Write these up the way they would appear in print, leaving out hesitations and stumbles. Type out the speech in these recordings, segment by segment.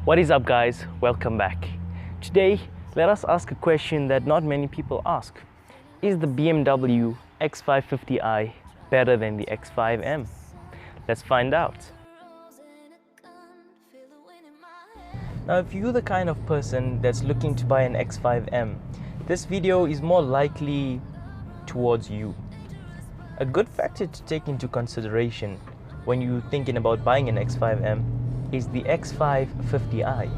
What is up, guys? Welcome back. Today, let us ask a question that not many people ask. Is the BMW X5 50i better than the X5M? Let's find out. Now, if you're the kind of person that's looking to buy an X5M, this video is more likely towards you. A good factor to take into consideration when you're thinking about buying an X5M is the X5 50i.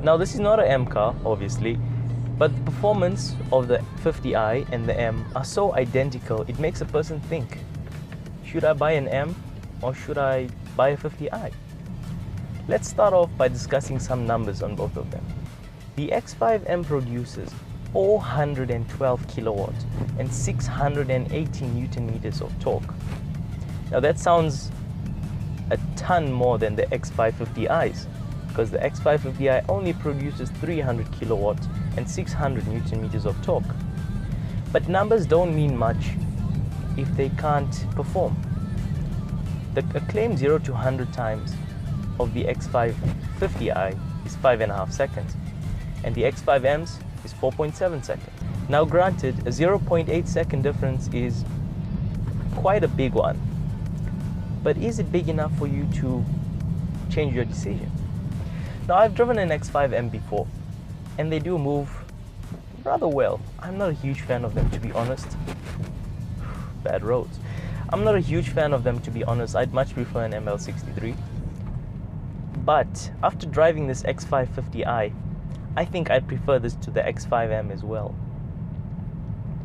Now, this is not an M car, obviously, but the performance of the 50i and the M are so identical, it makes a person think, should I buy an M or should I buy a 50i? Let's start off by discussing some numbers on both of them. The X5M produces 412 kilowatts and 680 newton meters of torque. Now that sounds a ton more than the X5 50i's, because the X5 50i only produces 300 kilowatts and 600 newton meters of torque. But numbers don't mean much if they can't perform. The acclaimed 0 to 100 times of the X5 50i is 5.5 seconds, and the X5M's is 4.7 seconds. Now granted, a 0.8 second difference is quite a big one, but is it big enough for you to change your decision? Now, I've driven an X5M before, and they do move rather well. I'm not a huge fan of them, to be honest. Bad roads. I'm not a huge fan of them, to be honest. I'd much prefer an ML63. But after driving this X5 50i, I think I'd prefer this to the X5M as well.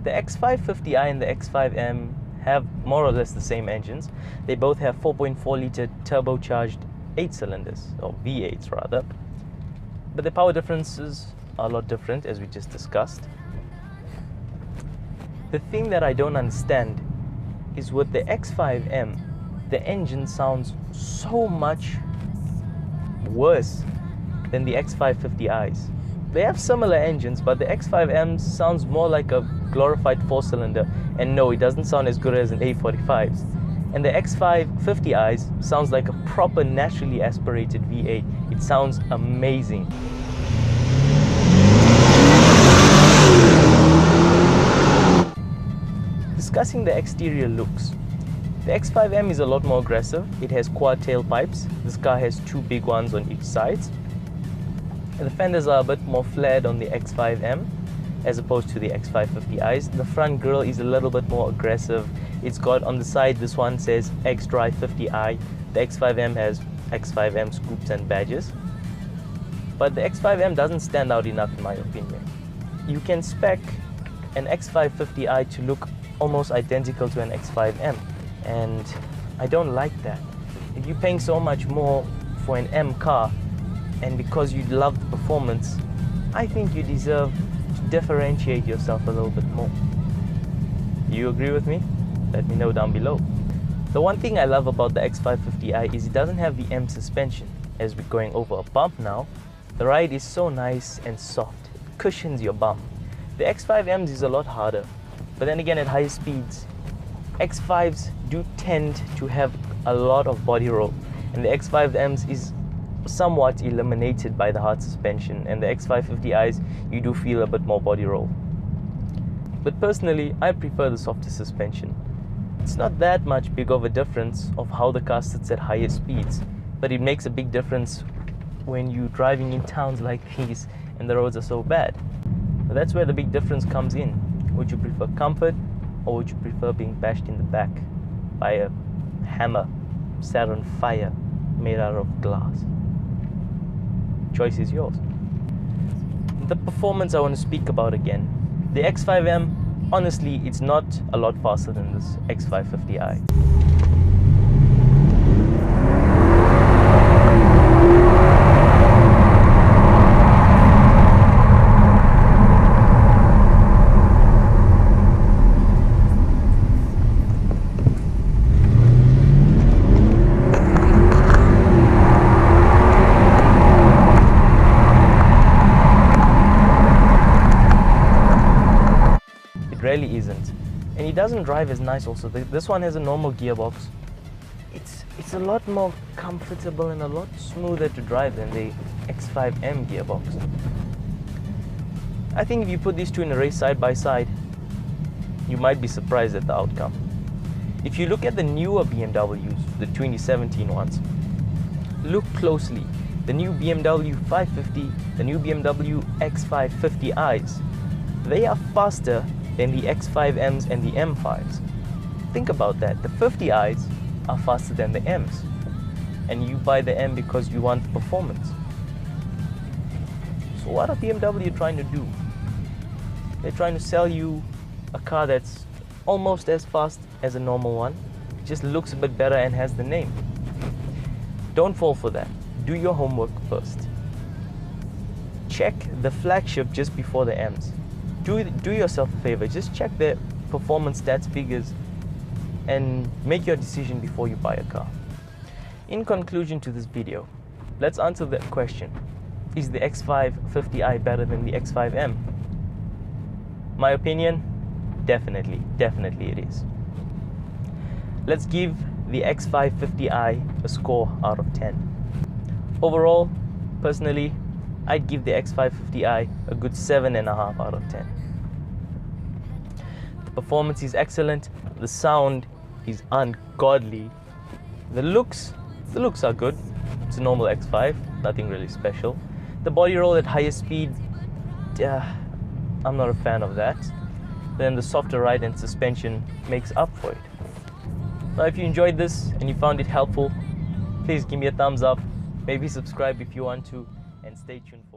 The X5 50i and the X5M have more or less the same engines. They both have 4.4 liter turbocharged 8 cylinders, or V8s rather. But the power differences are a lot different, as we just discussed. The thing that I don't understand is with the X5M, the engine sounds so much worse than the X5 50i's. They have similar engines, but the X5M sounds more like a glorified 4-cylinder, and no, it doesn't sound as good as an A45's. And the X5 50i's sounds like a proper naturally aspirated V8. It sounds amazing. Discussing the exterior looks, the X5M is a lot more aggressive. It has quad tailpipes. This car has two big ones on each side. The fenders are a bit more flared on the X5M as opposed to the X5 50i's. The front grille is a little bit more aggressive. It's got on the side, this one says X-Drive 50i. The X5M has X5M scoops and badges. But the X5M doesn't stand out enough in my opinion. You can spec an X5 50i to look almost identical to an X5M, and I don't like that. If you're paying so much more for an M car, and because you love the performance, I think you deserve to differentiate yourself a little bit more. Do you agree with me? Let me know down below. The one thing I love about the X5 50i is it doesn't have the M suspension. As we're going over a bump now, the ride is so nice and soft. It cushions your bum. The X5M's is a lot harder, but then again, at higher speeds, X5s do tend to have a lot of body roll, and the X5M's is somewhat eliminated by the hard suspension, and the X5 50i's, you do feel a bit more body roll. But personally, I prefer the softer suspension. It's not that much big of a difference of how the car sits at higher speeds, but it makes a big difference when you're driving in towns like these and the roads are so bad. But that's where the big difference comes in. Would you prefer comfort, or would you prefer being bashed in the back by a hammer set on fire made out of glass? Choice is yours. The performance I want to speak about again. The X5M, honestly, it's not a lot faster than this X5 50i. Really isn't, and it doesn't drive as nice also. This one has a normal gearbox. It's it's a lot more comfortable and a lot smoother to drive than the X5M gearbox. I think if you put these two in a race side by side, you might be surprised at the outcome. If you look at the newer BMWs, the 2017 ones, look closely. The new BMW 550, the new BMW X5 50i's, they are faster than the X5Ms and the M5s. Think about that. The 50i's are faster than the M's. And you buy the M because you want performance. So what are BMW trying to do? They're trying to sell you a car that's almost as fast as a normal one. It just looks a bit better and has the name. Don't fall for that. Do your homework first. Check the flagship just before the M's. Do yourself a favor. Just check the performance stats figures and make your decision before you buy a car. In conclusion to this video, let's answer that question. Is the X5 50i better than the X5M? My opinion, definitely it is. Let's give the X5 50i a score out of 10. Overall, personally, I'd give the X5 50i a good 7.5 out of 10. The performance is excellent, the sound is ungodly, the looks are good. It's a normal X5, nothing really special. The body roll at higher speed, I'm not a fan of that. Then the softer ride and suspension makes up for it. Now if you enjoyed this and you found it helpful, please give me a thumbs up, maybe subscribe if you want to, and stay tuned for